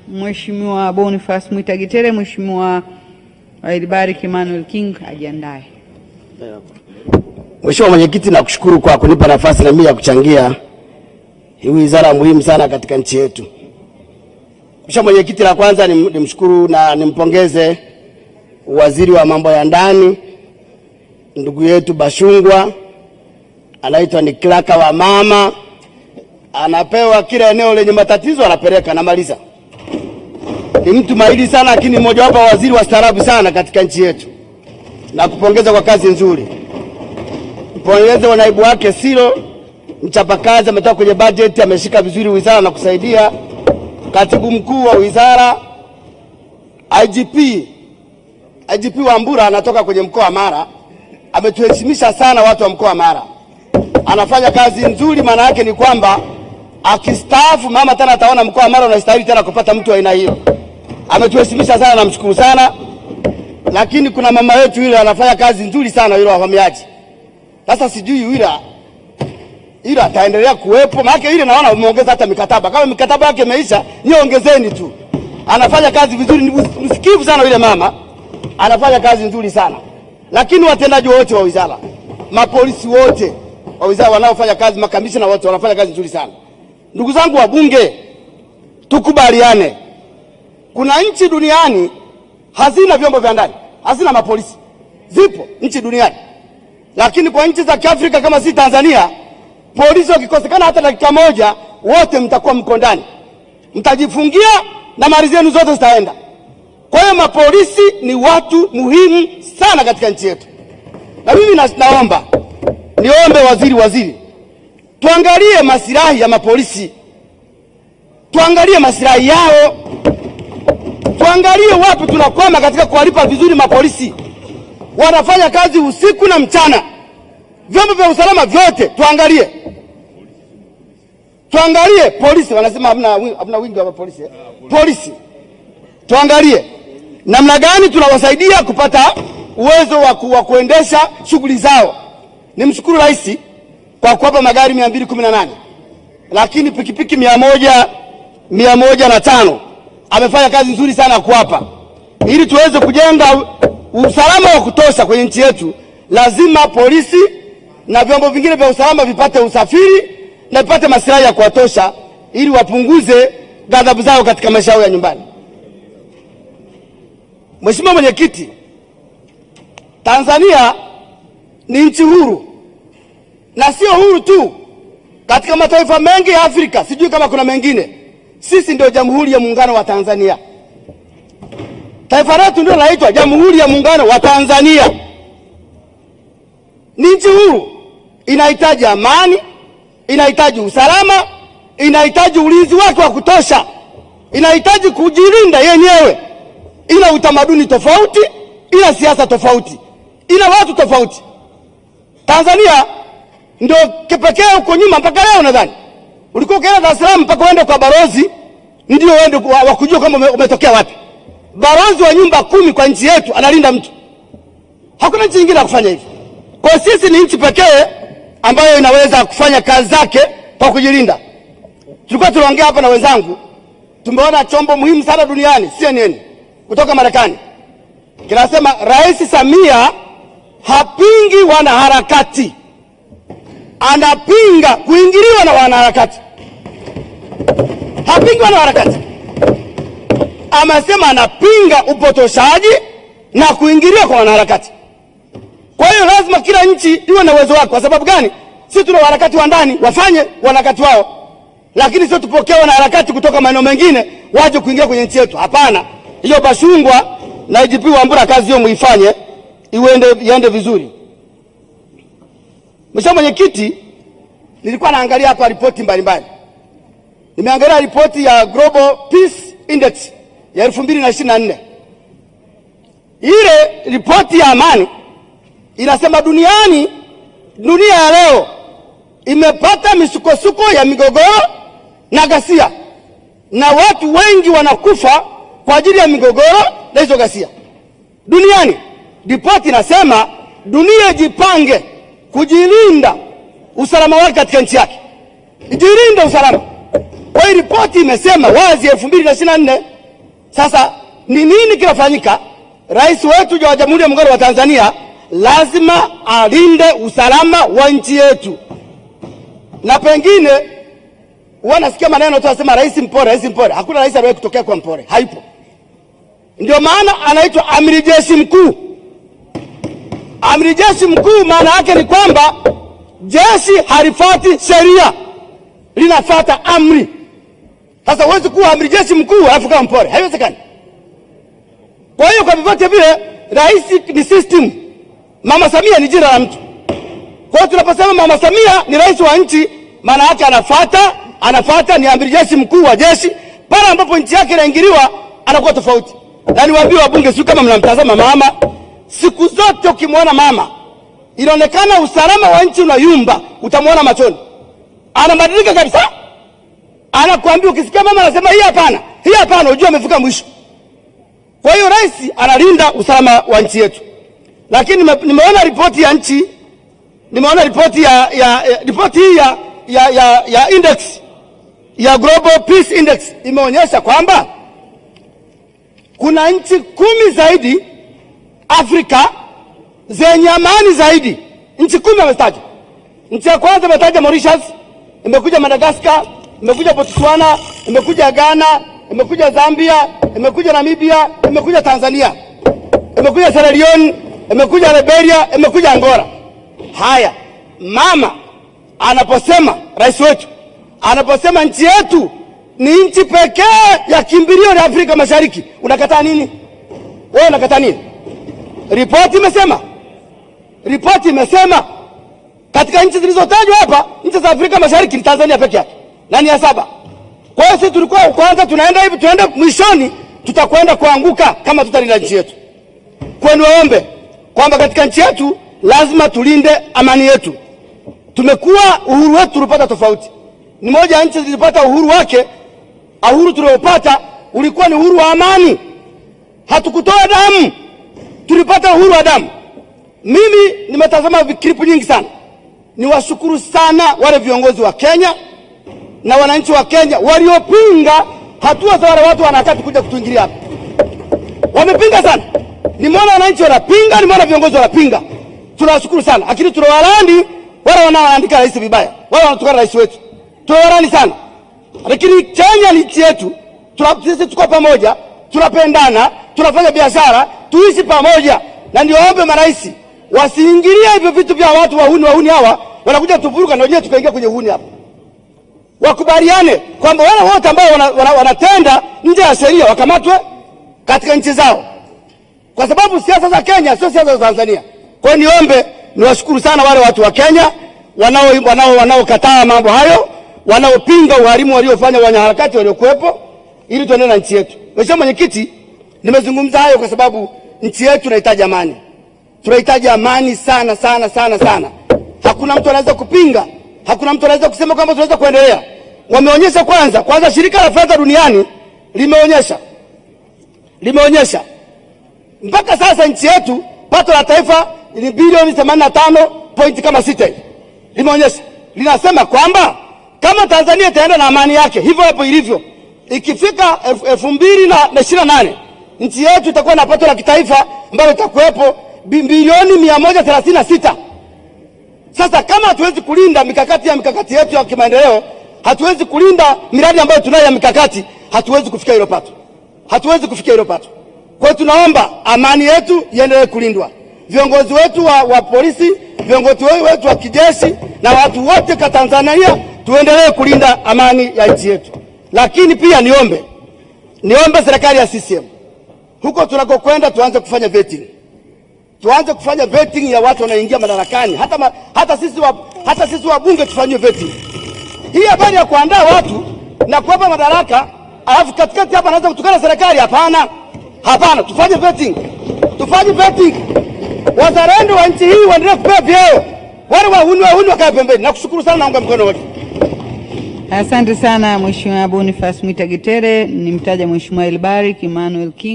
Mheshimiwa Boniface Mwitagitere, Mheshimiwa Elbariki Emmanuel King ajiandae. Mheshimiwa Mwenyekiti, nakushukuru kwa kunipa nafasi na mimi ya kuchangia hii wizara muhimu sana katika nchi yetu. Mheshimiwa Mwenyekiti, la kwanza nimshukuru na nimpongeze Waziri wa Mambo ya Ndani ndugu yetu Bashungwa, anaitwa ni klaka wa mama, anapewa kila eneo lenye matatizo anapeleka na maliza. Ni mtu mahiri sana, lakini mmoja wapo waziri wa staarabu sana katika nchi yetu. Na kupongeza kwa kazi nzuri. Mpongeze wa naibu wake Silo, mchapakazi, ametoka kwenye budget, ameshika vizuri wizara na kusaidia. Katibu mkuu wa wizara, IGP Wambura anatoka kwenye mkoa wa Mara, ametuheshimisha sana watu wa mkoa wa Mara. Anafanya kazi nzuri, maana yake ni kwamba akistaafu mama tena ataona mkoa wa Mara unastahili tena kupata mtu wa aina hiyo. Ametuheshimisha sana, namshukuru sana. Lakini kuna mama yetu yule anafanya kazi nzuri sana yule wahamiaji. Sasa sijui yule ataendelea kuwepo, maana yule naona umeongeza hata mikataba. Kama mikataba yake imeisha, niongezeni tu. Anafanya kazi vizuri, msikivu sana yule mama. Anafanya kazi nzuri sana. Lakini watendaji wote wa wizara, mapolisi wote wa wizara wanaofanya kazi, makamishna wote wanafanya kazi nzuri sana. Ndugu zangu wabunge, tukubaliane. Kuna nchi duniani hazina vyombo vya ndani, hazina mapolisi. Zipo nchi duniani. Lakini kwa nchi za Kiafrika kama si Tanzania, polisi wakikosekana hata dakika moja, wote mtakuwa mko ndani. Mtajifungia na mali zenu zote zitaenda. Kwa hiyo mapolisi ni watu muhimu sana katika nchi yetu. Na mimi niombe waziri, tuangalie maslahi ya mapolisi. Tuangalie maslahi yao. Tuangalie wapi tunakwama katika kuwalipa vizuri mapolisi. Wanafanya kazi usiku na mchana. Vyombo vya usalama vyote tuangalie. Tuangalie polisi, wanasema hamna wingi wa polisi. Polisi. Tuangalie namna gani tunawasaidia kupata uwezo wa kuendesha shughuli zao. Nimshukuru Rais kwa kuwapa magari 218. Lakini pikipiki 105. Amefanya kazi nzuri sana kuwapa. Ili tuweze kujenga usalama wa kutosha kwenye nchi yetu, lazima polisi na vyombo vingine vya usalama vipate usafiri na vipate maslahi ya kuwatosha ili wapunguze ghadhabu zao katika maisha yao ya nyumbani. Mheshimiwa Mwenyekiti, Tanzania ni nchi huru. Na sio huru tu, katika mataifa mengi ya Afrika, sijui kama kuna mengine. Sisi ndio Jamhuri ya Muungano wa Tanzania. Taifa letu ndio linaitwa Jamhuri ya Muungano wa Tanzania. Ni nchi huru. Inahitaji amani, inahitaji usalama, inahitaji ulinzi wake wa kutosha, inahitaji kujilinda yenyewe. Ina utamaduni tofauti, ina siasa tofauti, ina watu tofauti. Tanzania ndio kipekee huko nyuma mpaka leo nadhani. Ulikuwa ukienda Dar es Salaam mpaka uende kwa balozi ndio uende wakujua kama umetokea wapi. Balozi wa nyumba 10 kwa nchi yetu analinda mtu. Hakuna nchi nyingine ya kufanya hivi. Kwa sisi ni nchi pekee ambayo inaweza kufanya kazi zake kwa kujilinda. Tulikuwa tunaongea hapa na wenzangu, tumeona chombo muhimu sana duniani, CNN, kutoka Marekani. Kinasema Rais Samia hapingi wanaharakati. Anapinga kuingiliwa na wanaharakati. Hapingi wanaharakati. Amesema anapinga upotoshaji na kuingiliwa kwa wanaharakati. Kwa hiyo lazima kila nchi iwe na uwezo wake. Kwa sababu gani? Sisi tuna wanaharakati wa ndani, wafanye wanaharakati wao. Lakini sio tupokee wanaharakati kutoka maeneo mengine waje kuingia kwenye nchi yetu. Hapana. Hiyo Bashungwa na IGP Wambura kazi hiyo muifanye iende vizuri. Mheshimiwa Mwenyekiti, nilikuwa naangalia hapa ripoti mbalimbali. Nimeangalia ripoti ya Global Peace Index ya 2024. Ile ripoti ya amani inasema dunia ya leo imepata misukosuko ya migogoro na ghasia. Na watu wengi wanakufa kwa ajili ya migogoro na hizo ghasia. Duniani, ripoti inasema dunia jipange kujilinda usalama wake katika nchi yake. Ijilinde usalama. Kwa hiyo ripoti imesema wazi 2024 Sasa ni nini kinafanyika? Rais wetu wa Jamhuri ya Muungano wa Tanzania lazima alinde usalama wa nchi yetu. Na pengine wanasikia maneno tu wasema rais mpore, rais mpore. Hakuna rais aliyewahi kutokea kwa mpore, haipo. Ndio maana anaitwa amiri jeshi mkuu. Amiri jeshi mkuu maana yake ni kwamba jeshi halifuati sheria, linafuata amri. Sasa huwezi kuwa amiri jeshi mkuu alafu kama mpore, haiwezekani. Kwa hiyo kwa vyovyote vile rais ni system, Mama Samia ni jina la mtu. Kwa hiyo tunaposema Mama Samia ni rais wa nchi, maana yake anafuata ni amiri jeshi mkuu wa jeshi. Pale ambapo nchi yake inaingiliwa anakuwa tofauti. Na niwaambie wabunge, sio kama mnamtazama mama, siku zote ukimwona mama inaonekana usalama wa nchi unayumba, utamwona machoni. Anabadilika kabisa. Anakuambia, ukisikia mama anasema hii hapana, unajua amefika mwisho. Kwa hiyo rais analinda usalama wa nchi yetu. Lakini nimeona ripoti ya nchi, nimeona ripoti ripoti hii ya index ya Global Peace Index imeonyesha kwamba kuna nchi 10 zaidi Afrika zenye amani zaidi. Nchi 10 ametaja. Nchi ya kwanza ametaja Mauritius, imekuja Madagascar, imekuja Botswana, imekuja Ghana, imekuja Zambia, imekuja Namibia, imekuja Tanzania, imekuja Sierra Leone, imekuja Liberia, imekuja Angola. Haya, mama anaposema, rais wetu anaposema nchi yetu ni nchi pekee ya kimbilio la Afrika Mashariki, unakataa nini? Wewe unakataa nini? Ripoti imesema katika nchi zilizotajwa hapa, nchi za Afrika Mashariki ni Tanzania pekee yake, na ni ya 7. Kwa hiyo sisi tulikuwa kwanza tunaenda hivi, tuenda mwishoni tutakwenda kuanguka kama tutalinda nchi yetu. Kwa niwaombe kwamba katika nchi yetu lazima tulinde amani yetu. Tumekuwa uhuru wetu tulipata tofauti. Ni moja nchi zilipata uhuru wake, uhuru tuliopata ulikuwa ni uhuru wa amani. Hatukutoa damu, tulipata uhuru wa damu. Mimi nimetazama vikripu nyingi sana. Niwashukuru sana wale viongozi wa Kenya na wananchi wa Kenya waliopinga hatua za wale watu wanataka kuja kutuingilia hapa. Wamepinga sana. Nimeona wananchi wanapinga, nimeona viongozi wanapinga. Tunawashukuru sana. Lakini tunawalani wale wanaoandika rais vibaya, wale wanatukana rais wetu. Tunawalani sana. Lakini Kenya ni nchi yetu. Sisi tuko pamoja, tunapendana, tunafanya biashara, tuishi pamoja. Na niwaombe marais wasiingilie hivyo vitu vya watu wahuni hawa, wanakuja tuvuruga na wenyewe tukaingia kwenye uhuni hapa. Wakubaliane kwamba wale wote ambao wanatenda nje ya sheria wakamatwe katika nchi zao. Kwa sababu siasa za Kenya sio siasa za Tanzania. Kwa hiyo niombe, niwashukuru sana wale watu wa Kenya wanaokataa mambo hayo, wanaopinga uhalimu waliofanya wanaharakati waliokuepo, ili tuendelee na nchi yetu. Mheshimiwa Mwenyekiti, nimezungumza hayo kwa sababu nchi yetu inahitaji amani. Tunahitaji amani sana sana sana sana. Hakuna mtu anaweza kupinga, hakuna mtu anaweza kusema kwamba tunaweza kuendelea. Wameonyesha kwanza shirika la fedha duniani limeonyesha mpaka sasa nchi yetu pato la taifa ni bilioni 85.6. Limeonyesha, linasema kwamba kama Tanzania itaenda na amani yake hivyo hapo ilivyo, ikifika 2028 nchi yetu itakuwa na pato la kitaifa ambalo litakuwepo bilioni 136. Sasa kama hatuwezi kulinda mikakati yetu ya kimaendeleo, hatuwezi kulinda miradi ambayo tunayo ya mikakati, hatuwezi kufikia hilo pato. Kwa hiyo tunaomba amani yetu iendelee kulindwa. Viongozi wetu wa polisi, viongozi wetu wa kijeshi na watu wote kwa Tanzania tuendelee kulinda amani ya nchi yetu. Lakini pia niombe serikali ya CCM, huko tunakokwenda tuanze kufanya vetting. Tuanze kufanya vetting ya watu wanaoingia madarakani. Hata sisi wabunge tufanywe vetting. Hii habari ya kuandaa watu na kuwapa madaraka alafu katikati hapa anaanza kutukana serikali, hapana, tufanye vetting. Wazalendo wa nchi hii waendelee kupewa vyeo. Wale wahuni wakae pembeni. Nakushukuru sana, naunga mkono wote. Asante sana Mheshimiwa Boniface Mwita Getere. Nimtaja Mheshimiwa Elbarik Emmanuel King.